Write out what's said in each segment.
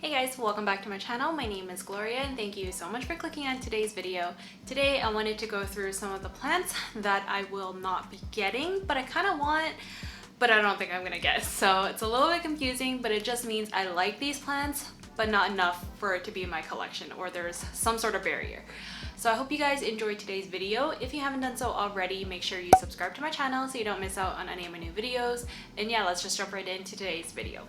Hey guys, welcome back to my channel. My name is Gloria and thank you so much for clicking on today's video. Today I wanted to go through some of the plants that I will not be getting, but I kind of want, but I don't think I'm gonna get. So it's a little bit confusing, but it just means I like these plants, but not enough for it to be in my collection, or there's some sort of barrier. So I hope you guys enjoyed today's video. If you haven't done so already, make sure you subscribe to my channel so you don't miss out on any of my new videos. And yeah, let's just jump right into today's video.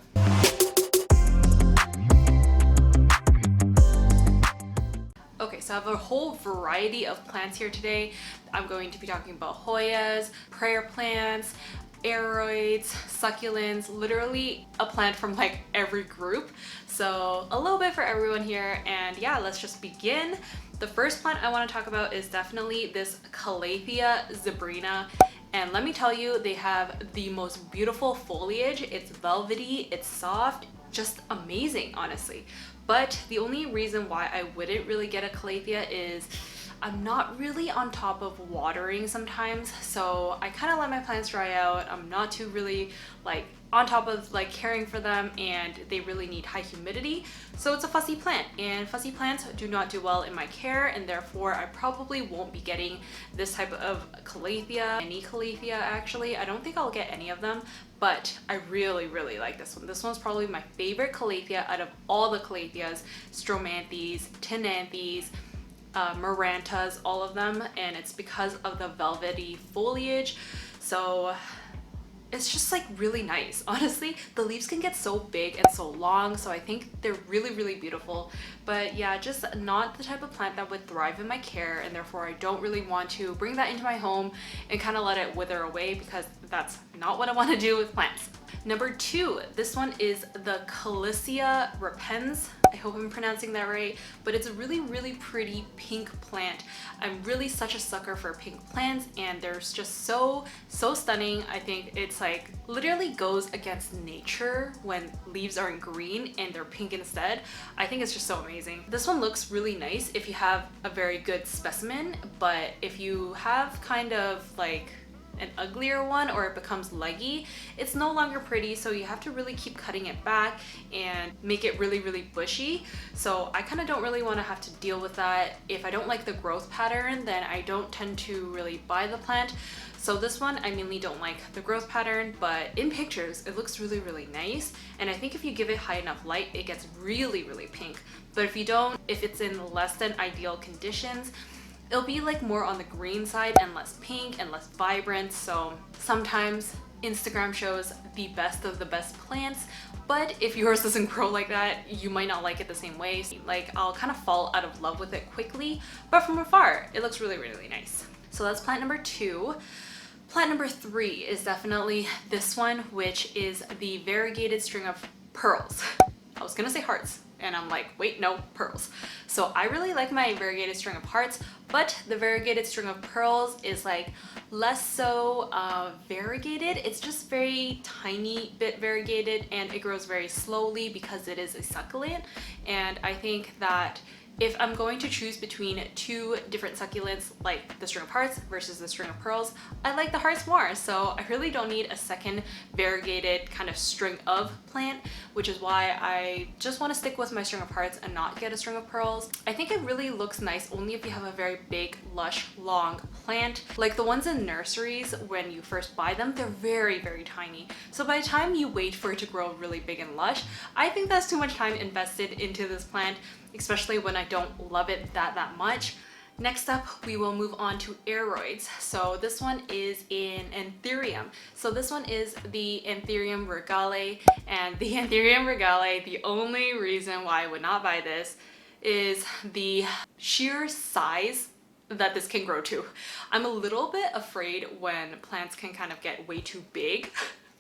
Okay, so I have a whole variety of plants here today. I'm going to be talking about Hoyas, prayer plants, aroids, succulents, literally a plant from like every group. So a little bit for everyone here, and yeah, let's just begin. The first plant I want to talk about is definitely this CALATHEA ZEBRINA. And let me tell you, they have the most beautiful foliage. It's velvety, it's soft, just amazing, honestly. But the only reason why I wouldn't really get a CALATHEA is I'm not really on top of watering sometimes. So I kind of let my plants dry out. I'm not too really like on top of like caring for them, and they really need high humidity. So it's a fussy plant, and fussy plants do not do well in my care, and therefore I probably won't be getting this type of CALATHEA, any CALATHEA actually. I don't think I'll get any of them, but I really like this one. This one's probably my favorite CALATHEA out of all the CALATHEAs, Stromanthes, Tenanthes, Marantas, all of them, and it's because of the velvety foliage. So it's just like really nice. Honestly, the leaves can get so big and so long, so I think they're really beautiful. But yeah, just not the type of plant that would thrive in my care, and therefore I don't really want to bring that into my home and kind of let it wither away, because that's not what I want to do with plants. Number two, this one is the CALLISIA REPENS. I hope I'm pronouncing that right, but it's a really pretty pink plant. I'm really such a sucker for pink plants, and they're just so stunning. I think it's like literally goes against nature when leaves aren't green and they're pink instead. I think it's just so amazing. This one looks really nice if you have a very good specimen, but if you have kind of like an uglier one, or it becomes leggy, it's no longer pretty, so you have to really keep cutting it back and make it really bushy. So I kind of don't really want to have to deal with that. If I don't like the growth pattern, then I don't tend to really buy the plant. So this one, I mainly don't like the growth pattern, but in pictures it looks really nice, and I think if you give it high enough light, it gets really pink. But if you don't, if it's in less than ideal conditions, it'll be like more on the green side and less pink and less vibrant. So sometimes Instagram shows the best of the best plants, but if yours doesn't grow like that, you might not like it the same way. Like I'll kind of fall out of love with it quickly, but from afar, it looks really nice. So that's plant number two. Plant number three is definitely this one, which is the variegated string of pearls. I was gonna say hearts, and I'm like, wait, no, pearls. So I really like my variegated string of hearts, but the variegated string of pearls is like less so variegated. It's just very tiny bit variegated, and it grows very slowly because it is a succulent. And I think that if I'm going to choose between two different succulents, like the string of hearts versus the string of pearls, I like the hearts more. So I really don't need a second variegated kind of string of plant, which is why I just want to stick with my string of hearts and not get a string of pearls. I think it really looks nice only if you have a very big, lush, long plant. Like the ones in nurseries, when you first buy them, they're very tiny. So by the time you wait for it to grow really big and lush, I think that's too much time invested into this plant, especially when I don't love it that much. Next up, we will move on to aroids. So this one is in Anthurium. So this one is the Anthurium regale, and the Anthurium regale, the only reason why I would not buy this is the sheer size that this can grow to. I'm a little bit afraid when plants can kind of get way too big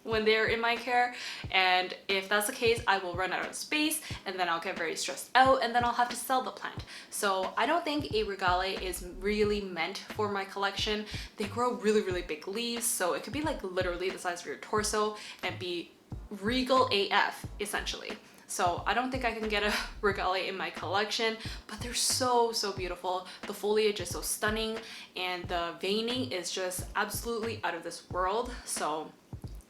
when they're in my care, and if that's the case, I will run out of space, and then I'll get very stressed out, and then I'll have to sell the plant. So I don't think a regale is really meant for my collection. They grow really big leaves, so it could be like literally the size of your torso and be regal AF essentially. So I don't think I can get a regale in my collection, but they're so beautiful. The foliage is so stunning, and the veining is just absolutely out of this world. So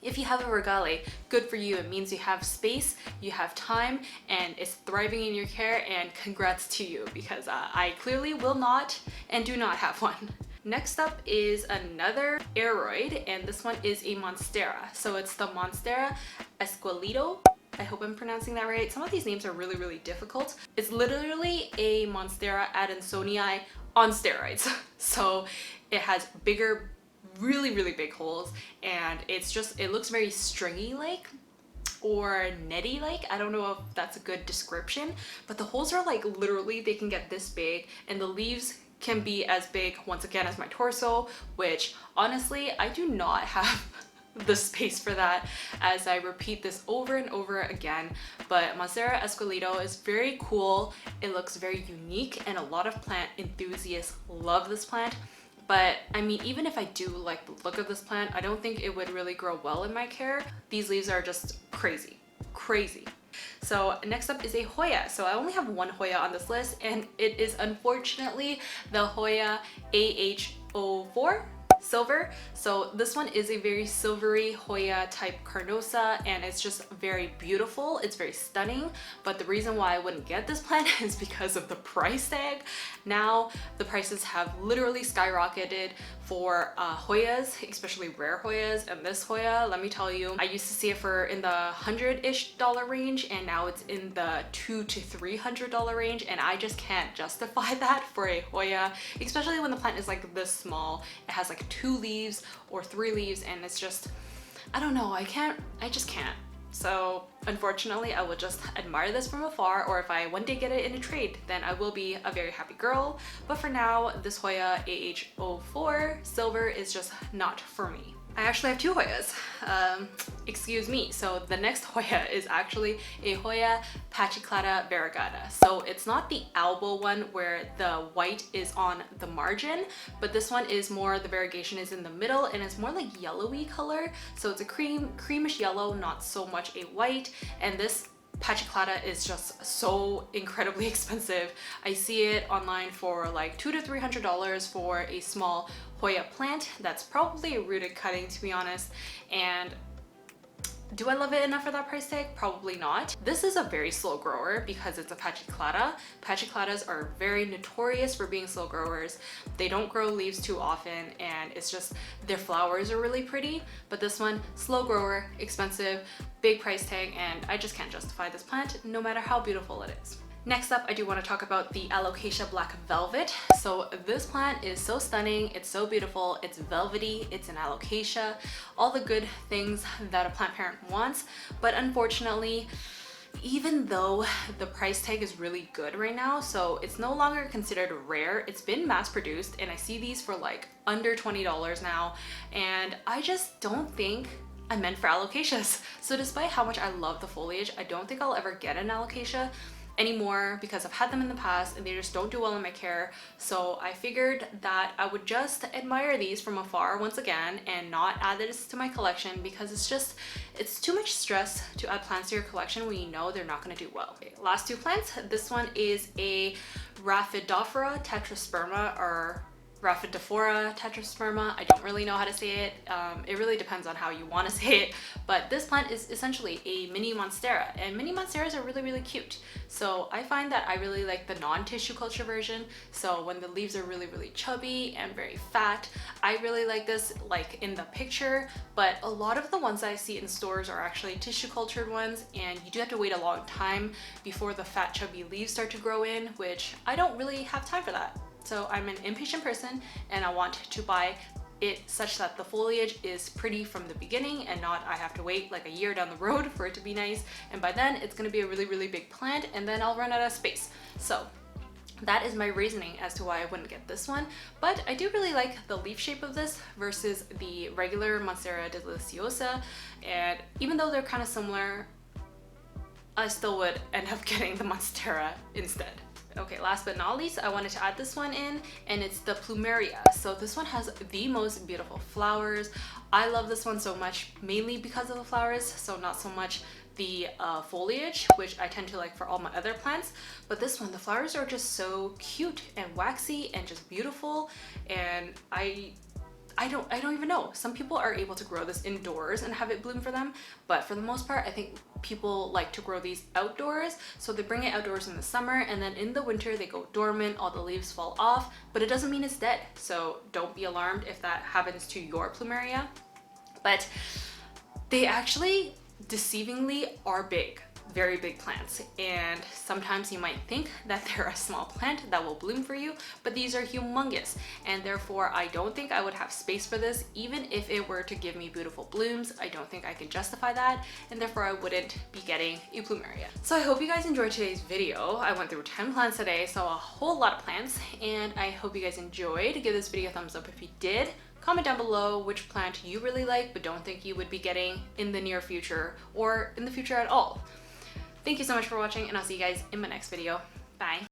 If you have a regale, good for you. It means you have space, you have time, and it's thriving in your care, and congrats to you, because I clearly will not and do not have one. Next up is another aeroid, and this one is a Monstera. So it's the Monstera ESQUELETO. I hope I'm pronouncing that right. Some of these names are really, really difficult. It's literally a Monstera adansonii on steroids. So it has bigger, really, really big holes, and it looks very stringy like, or netty like. I don't know if that's a good description, but the holes are like literally, they can get this big, and the leaves can be as big, once again, as my torso, which honestly I do not have the space for that, as I repeat this over and over again. But Monstera ESQUELETO is very cool. It looks very unique, and a lot of plant enthusiasts love this plant. But I mean, even if I do like the look of this plant, I don't think it would really grow well in my care. These leaves are just crazy, crazy. So next up is a Hoya. So I only have one Hoya on this list, and it is unfortunately the Hoya AH04 silver. So this one is a very silvery Hoya type carnosa, and it's just very beautiful. It's very stunning. But the reason why I wouldn't get this plant is because of the price tag. Now the prices have literally skyrocketed for Hoyas, especially rare Hoyas. And this Hoya, let me tell you, I used to see it for in the $100-ish range, and now it's in the $200 to $300 range, and I just can't justify that for a Hoya, especially when the plant is like this small. It has like 2 leaves or 3 leaves, and it's just, I don't know, I just can't. So unfortunately, I will just admire this from afar, or if I one day get it in a trade, then I will be a very happy girl. But for now, this Hoya AH04 silver is just not for me. I actually have 2 Hoyas, excuse me. So the next Hoya is actually a Hoya PACHYCLADA variegata. So it's not the elbow one where the white is on the margin, but this one is more, the variegation is in the middle, and it's more like yellowy color. So it's a creamish yellow, not so much a white. And this PACHYCLADA is just so incredibly expensive. I see it online for like $200 to $300 for a small Hoya plant. That's probably a rooted cutting, to be honest. And do I love it enough for that price tag? Probably not. This is a very slow grower because it's a PACHYCLADA. PACHYCLADAs are very notorious for being slow growers. They don't grow leaves too often, and it's just, their flowers are really pretty. But this one, slow grower, expensive, big price tag, and I just can't justify this plant no matter how beautiful it is. Next up, I do want to talk about the Alocasia Black Velvet. So this plant is so stunning, it's so beautiful, it's velvety, it's an alocasia, all the good things that a plant parent wants. But unfortunately, even though the price tag is really good right now, so it's no longer considered rare, it's been mass produced, and I see these for like under $20 now, and I just don't think I'm meant for alocasias. So despite how much I love the foliage, I don't think I'll ever get an alocasia anymore, because I've had them in the past and they just don't do well in my care. So I figured that I would just admire these from afar once again and not add this to my collection, because it's too much stress to add plants to your collection when you know they're not going to do well. Okay, last 2 plants. This one is a RHAPHIDOPHORA tetrasperma, or RHAPHIDOPHORA tetrasperma. I don't really know how to say it. It really depends on how you want to say it, but this plant is essentially a mini Monstera, and mini Monsteras are really, really cute. So I find that I really like the non-tissue culture version. So when the leaves are really, really chubby and very fat, I really like this, like in the picture. But a lot of the ones I see in stores are actually tissue cultured ones, and you do have to wait a long time before the fat, chubby leaves start to grow in, which I don't really have time for that. So I'm an impatient person, and I want to buy it such that the foliage is pretty from the beginning, and not I have to wait like a year down the road for it to be nice. And by then it's going to be a really, really big plant, and then I'll run out of space. So that is my reasoning as to why I wouldn't get this one. But I do really like the leaf shape of this versus the regular Monstera deliciosa, and even though they're kind of similar, I still would end up getting the Monstera instead. Okay, last but not least, I wanted to add this one in, and it's the Plumeria. So this one has the most beautiful flowers. I love this one so much, mainly because of the flowers, so not so much the foliage, which I tend to like for all my other plants. But this one, the flowers are just so cute and waxy and just beautiful, and I I don't even know. Some people are able to grow this indoors and have it bloom for them, but for the most part, I think people like to grow these outdoors. So they bring it outdoors in the summer, and then in the winter they go dormant, all the leaves fall off, but it doesn't mean it's dead. So don't be alarmed if that happens to your plumeria. But they actually deceivingly are big. Very big plants, and sometimes you might think that they're a small plant that will bloom for you, but these are humongous, and therefore I don't think I would have space for this. Even if it were to give me beautiful blooms, I don't think I can justify that, and therefore I wouldn't be getting a plumeria. So I hope you guys enjoyed today's video. I went through 10 plants today, so a whole lot of plants, and I hope you guys enjoyed. Give this video a thumbs up if you did. Comment down below which plant you really like but don't think you would be getting in the near future or in the future at all. Thank you so much for watching, and I'll see you guys in my next video. Bye.